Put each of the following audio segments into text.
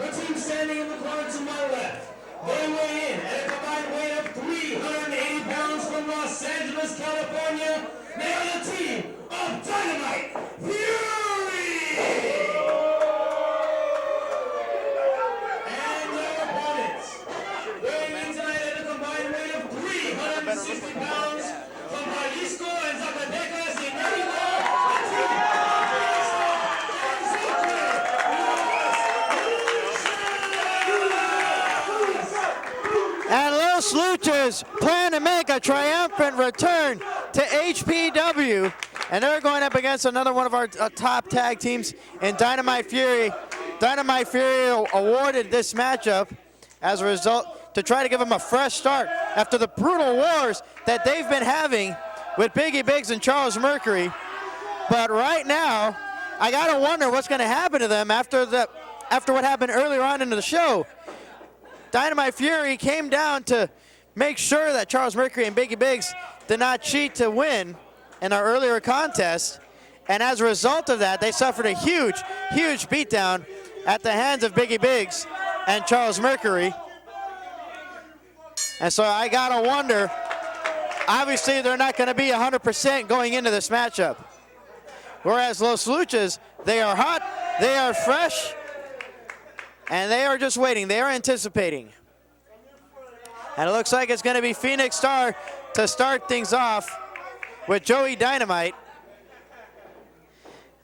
The team standing in the corner to my left. They weigh in at a combined weight of 380 pounds from Los Angeles, California. They are the team of Dynamite Fury! And their opponents, weighing in tonight at a combined weight of 360 pounds from Jalisco and Zacatecas in Mexico, the team and Los Luchas plan to make a triumphant return to HPW, and they're going up against another one of our top tag teams in Dynamite Fury. Dynamite Fury awarded this matchup as a result to try to give them a fresh start after the brutal wars that they've been having with Biggie, Biggz, and Charles Mercury. But right now, I gotta wonder what's gonna happen to them after what happened earlier on into the show. Dynamite Fury came down to make sure that Charles Mercury and Biggie Biggz did not cheat to win in our earlier contest. And as a result of that, they suffered a huge, huge beatdown at the hands of Biggie Biggz and Charles Mercury. And so I gotta wonder, obviously they're not gonna be 100% going into this matchup. Whereas Los Luchas, they are hot, they are fresh, and they are just waiting. They are anticipating. And it looks like it's going to be Phoenix Star to start things off with Joey Dynamite.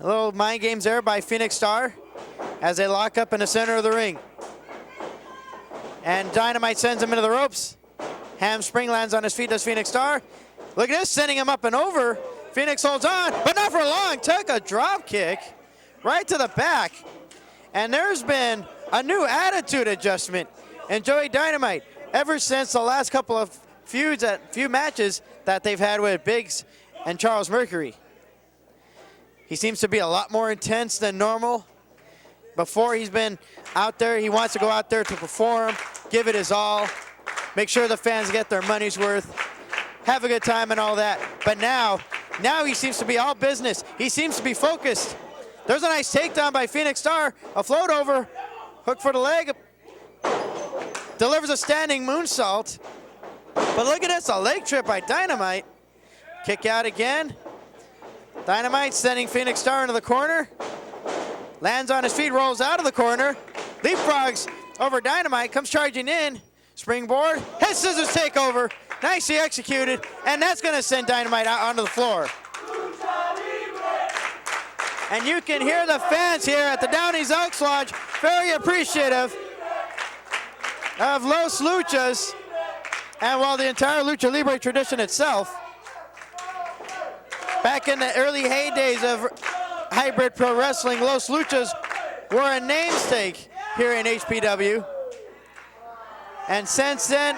A little mind games there by Phoenix Star as they lock up in the center of the ring. And Dynamite sends him into the ropes. Hamstring lands on his feet, does Phoenix Star. Look at this, sending him up and over. Phoenix holds on, but not for long. Took a drop kick right to the back. And there's been a new attitude adjustment in Joey Dynamite ever since the last couple of few matches that they've had with Biggz and Charles Mercury. He seems to be a lot more intense than normal. Before he's been out there, he wants to go out there to perform, give it his all, make sure the fans get their money's worth, have a good time and all that. But now he seems to be all business. He seems to be focused. There's a nice takedown by Phoenix Star, a float over, hook for the leg, delivers a standing moonsault. But look at this, a leg trip by Dynamite. Kick out again. Dynamite sending Phoenix Star into the corner. Lands on his feet, rolls out of the corner. Leapfrogs over Dynamite, comes charging in. Springboard, head scissors takeover. Nicely executed, and that's gonna send Dynamite out onto the floor. And you can hear the fans here at the Downey's Elks Lodge very appreciative of Los Luchas and the entire Lucha Libre tradition itself. Back in the early heydays of Hybrid Pro Wrestling, Los Luchas were a namesake here in HPW. And since then,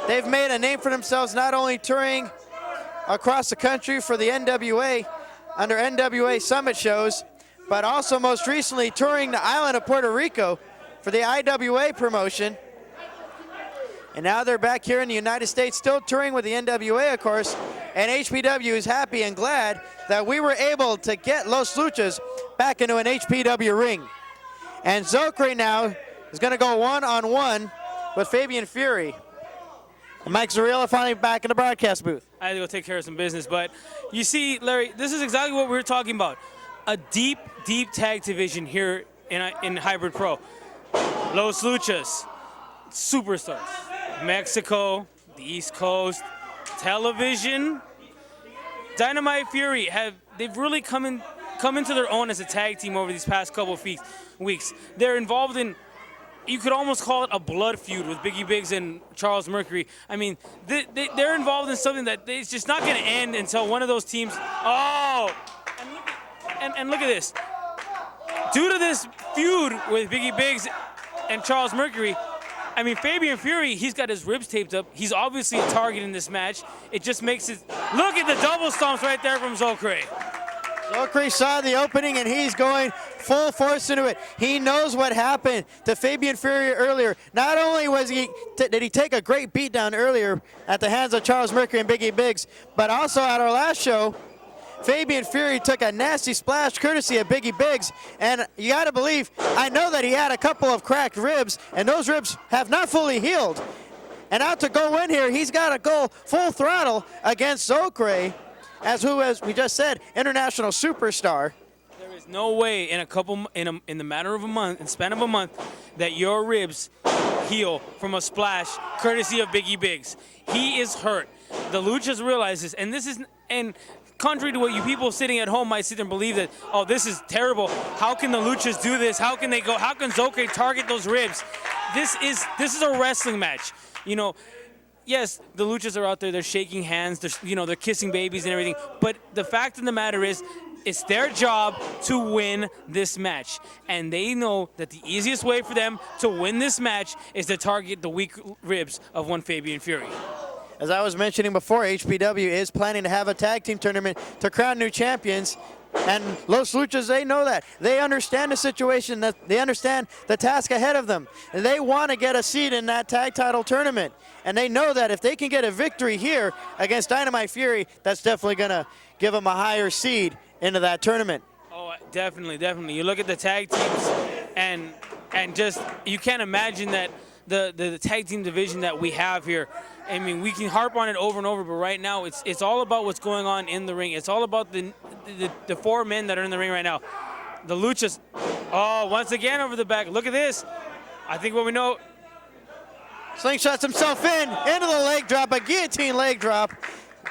they've made a name for themselves, not only touring across the country for the NWA, under NWA Summit shows, but also most recently touring the island of Puerto Rico for the IWA promotion. And now they're back here in the United States, still touring with the NWA, of course, and HPW is happy and glad that we were able to get Los Luchas back into an HPW ring. And Zokre now is going to go one-on-one with Fabian Fury. And Mike Zarella finally back in the broadcast booth. I had to go take care of some business, but you see, Larry, this is exactly what we were talking about. A deep, deep tag division here in Hybrid Pro. Los Luchas, superstars. Mexico, the East Coast, television. Dynamite Fury, they've really come into their own as a tag team over these past couple of weeks. They're involved in, you could almost call it a blood feud with Biggie Biggz and Charles Mercury. I mean, they're involved in something that it's just not going to end until one of those teams. Oh, and look at this. Due to this feud with Biggie Biggz and Charles Mercury, I mean, Fabian Fury, he's got his ribs taped up. He's obviously a target in this match. It just makes it. Look at the double stomps right there from Zokre. Zokre saw the opening, and he's going full force into it. He knows what happened to Fabian Fury earlier. Not only did he take a great beatdown earlier at the hands of Charles Mercury and Biggie Biggz, but also at our last show, Fabian Fury took a nasty splash courtesy of Biggz, and you gotta believe, I know that he had a couple of cracked ribs, and those ribs have not fully healed. And out to go in here, he's got to go full throttle against Zokre, as we just said, international superstar. There is no way in the matter of a month, in span of a month, that your ribs heal from a splash courtesy of Biggz. He is hurt. The Luchas realize this, and contrary to what you people sitting at home might sit there and believe that, oh, this is terrible. How can the Luchas do this? How can Zokre target those ribs? This is a wrestling match. You know, yes, the Luchas are out there, they're shaking hands, they're kissing babies and everything, but the fact of the matter is, it's their job to win this match. And they know that the easiest way for them to win this match is to target the weak ribs of one Fabian Fury. As I was mentioning before, HPW is planning to have a tag team tournament to crown new champions. And Los Luchas, they know that. They understand the situation, that they understand the task ahead of them. And they want to get a seed in that tag title tournament. And they know that if they can get a victory here against Dynamite Fury, that's definitely going to give them a higher seed into that tournament. Oh, definitely, definitely. You look at the tag teams, and just, you can't imagine that the tag team division that we have here. I mean, we can harp on it over and over, but right now it's all about what's going on in the ring. It's all about the four men that are in the ring right now. The Luchas, oh, once again over the back. Look at this. I think what we know. Slingshots himself into the leg drop, a guillotine leg drop.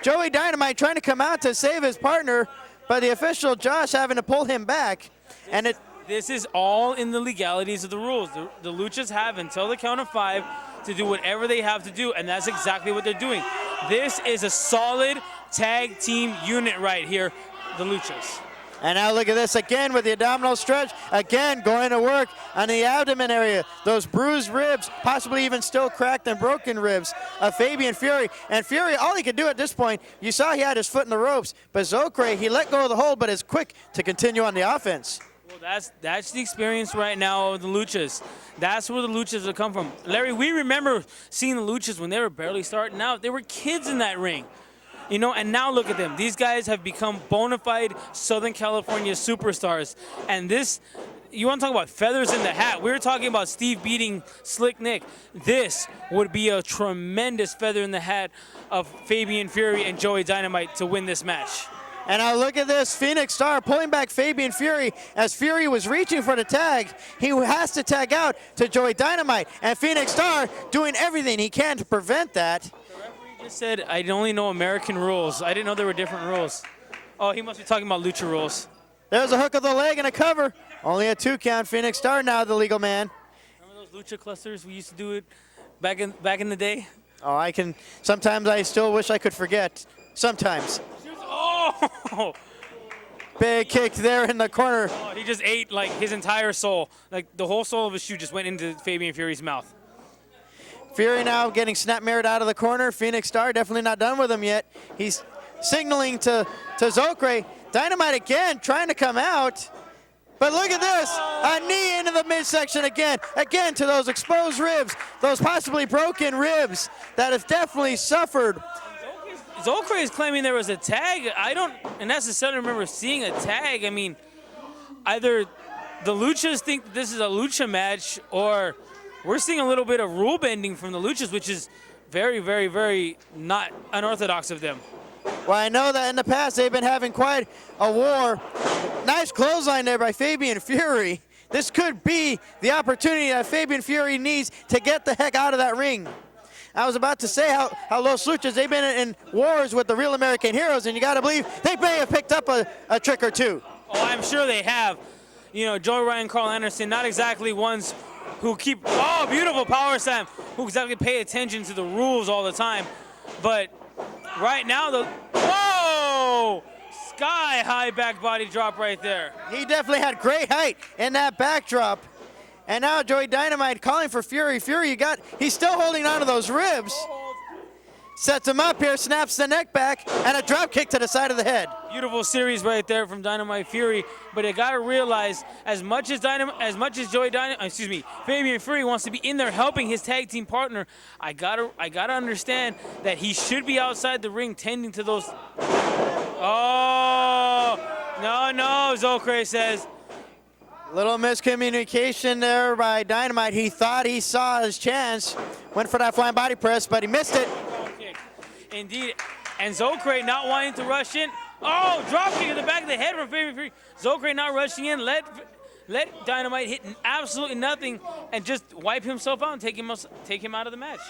Joey Dynamite trying to come out to save his partner, but the official Josh having to pull him back. And this is all in the legalities of the rules. The Luchas have until the count of 5 to do whatever they have to do, and that's exactly what they're doing. This is a solid tag team unit right here, the Luchas. And now look at this again with the abdominal stretch. Again, going to work on the abdomen area. Those bruised ribs, possibly even still cracked and broken ribs of Fabian Fury. And Fury, all he could do at this point, you saw he had his foot in the ropes, but Zokre, he let go of the hold, but is quick to continue on the offense. Well, that's the experience right now of the Luchas. That's where the Luchas have come from. Larry, we remember seeing the Luchas when they were barely starting out. They were kids in that ring. You know, and now look at them. These guys have become bona fide Southern California superstars. And this, you want to talk about feathers in the hat. We were talking about Steve beating Slick Nick. This would be a tremendous feather in the hat of Fabian Fury and Joey Dynamite to win this match. And now look at this, Phoenix Star pulling back Fabian Fury as Fury was reaching for the tag. He has to tag out to Joey Dynamite, and Phoenix Star doing everything he can to prevent that. The referee just said, I only know American rules. I didn't know there were different rules. Oh, he must be talking about lucha rules. There's a hook of the leg and a cover. Only a 2 count. Phoenix Star now the legal man. Remember those lucha clusters? We used to do it back in the day. Oh, sometimes I still wish I could forget. Sometimes. Oh! Big kick there in the corner. Oh, he just ate like his entire soul. Like the whole soul of his shoe just went into Fabian Fury's mouth. Fury now getting snap mirrored out of the corner. Phoenix Star definitely not done with him yet. He's signaling to Zokre. Dynamite again trying to come out. But look at this, a knee into the midsection again. Again to those exposed ribs, those possibly broken ribs that have definitely suffered. Zokre is claiming there was a tag. I don't necessarily remember seeing a tag. I mean, either the Luchas think this is a Lucha match, or we're seeing a little bit of rule bending from the Luchas, which is very, very, very not unorthodox of them. Well, I know that in the past they've been having quite a war. Nice clothesline there by Fabian Fury. This could be the opportunity that Fabian Fury needs to get the heck out of that ring. I was about to say how Los Luchas, they've been in wars with the real American heroes, and you got to believe they may have picked up a trick or two. Oh, I'm sure they have. You know, Joey Ryan, Carl Anderson, not exactly ones who keep, oh, beautiful power slam, who exactly pay attention to the rules all the time. But right now, whoa! Sky high back body drop right there. He definitely had great height in that backdrop. And now Joey Dynamite calling for Fury. Fury, he's still holding on to those ribs. Sets him up here, snaps the neck back, and a drop kick to the side of the head. Beautiful series right there from Dynamite Fury. But you gotta realize, as much as Fabian Fury wants to be in there helping his tag team partner, I gotta understand that he should be outside the ring tending to those. Oh, no, Zokre says. Little miscommunication there by Dynamite. He thought he saw his chance. Went for that flying body press, but he missed it. Okay. Indeed. And Zokre not wanting to rush in. Oh, drop kick in the back of the head from Fabian Fury. Zokre not rushing in. Let Dynamite hit absolutely nothing and just wipe himself out and take him out of the match.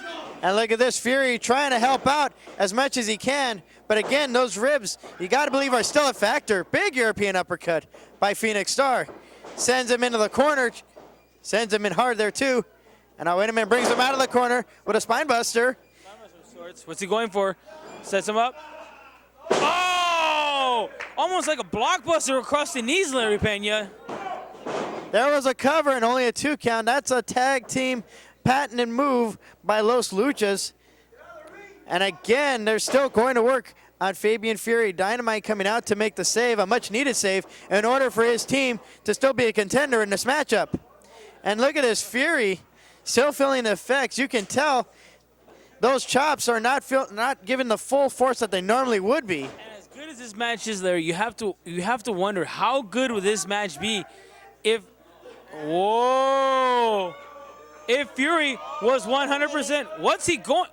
And look at this, Fury trying to help out as much as he can. But again, those ribs, you got to believe, are still a factor. Big European uppercut by Phoenix Star. Sends him into the corner. Sends him in hard there too. And now wait a minute, brings him out of the corner with a spine buster. What's he going for? Sets him up. Oh! Almost like a blockbuster across the knees, Larry Pena. There was a cover and only a 2 count. That's a tag team patented move by Los Luchas. And again, they're still going to work on Fabian Fury. Dynamite coming out to make the save, a much needed save, in order for his team to still be a contender in this matchup. And look at this, Fury still feeling the effects. You can tell those chops are not given the full force that they normally would be. And as good as this match is, Larry, you have to wonder how good would this match be if if Fury was 100%. What's he going?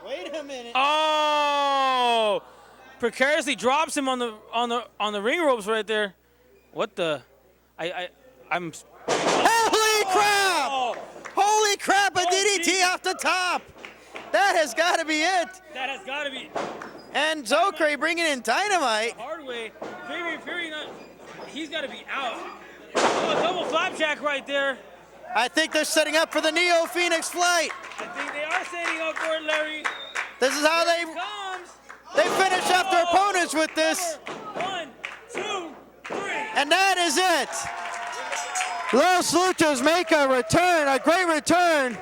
Wait a minute. Oh! Precariously drops him on the ring ropes right there. What the? I'm. Holy crap! Holy crap! A DDT off the top. That has got to be it. That has got to be. And Zokre bringing in Dynamite. Hard way. Fabian Fury, he's got to be out. Oh, double flapjack right there. I think they're setting up for the Neo Phoenix flight. I think they are setting up for it, Larry. This is how they finish off their opponents with this. 1, 2, 3. And that is it. Los Luchas make a return, a great return,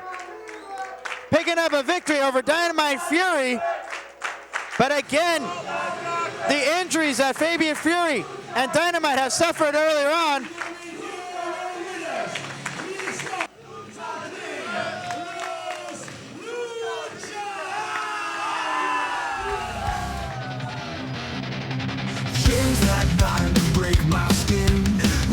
picking up a victory over Dynamite Fury. But again, the injuries that Fabian Fury and Dynamite have suffered earlier on break my skin.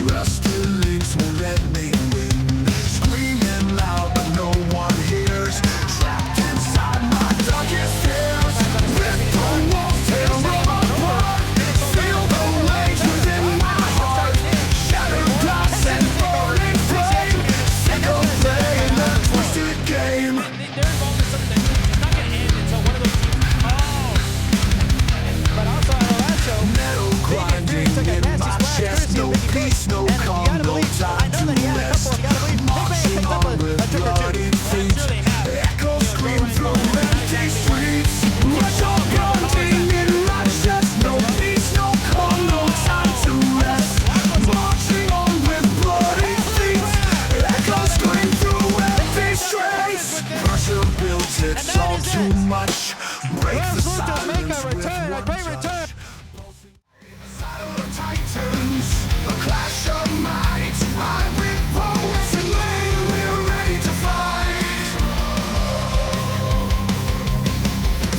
Rusty links won't let me win. Screaming loud but no one hears. Trapped inside my darkest fears. With the walls tear apart. Feel the rage within my heart. Shattered glass and falling flame. Sick of playing that twisted game. They're involved in something that's not going to end until one of those teams. but also on the last show, metal grinding in my chest, no peace, no calm, no time to rest. Marching on with bloody feet, echoes scream through empty streets. Rush on grinding in my chest, no peace, no calm, no time to rest. Marching on with bloody feet, echoes scream through empty streets. Pressure builds, it's all too much. Break the silence with one touch. Titans, a clash of minds. HybridProWrestling, we're ready to fight.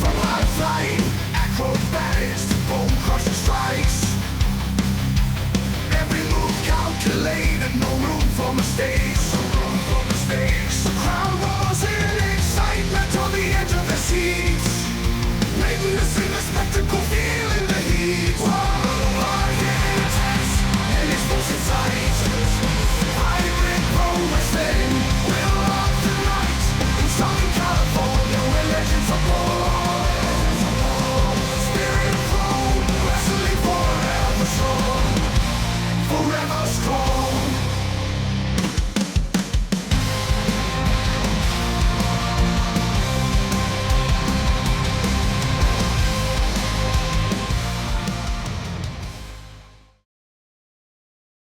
From high flying acrobatics to bone crushing strikes. Every move calculated, no room for mistakes. The crown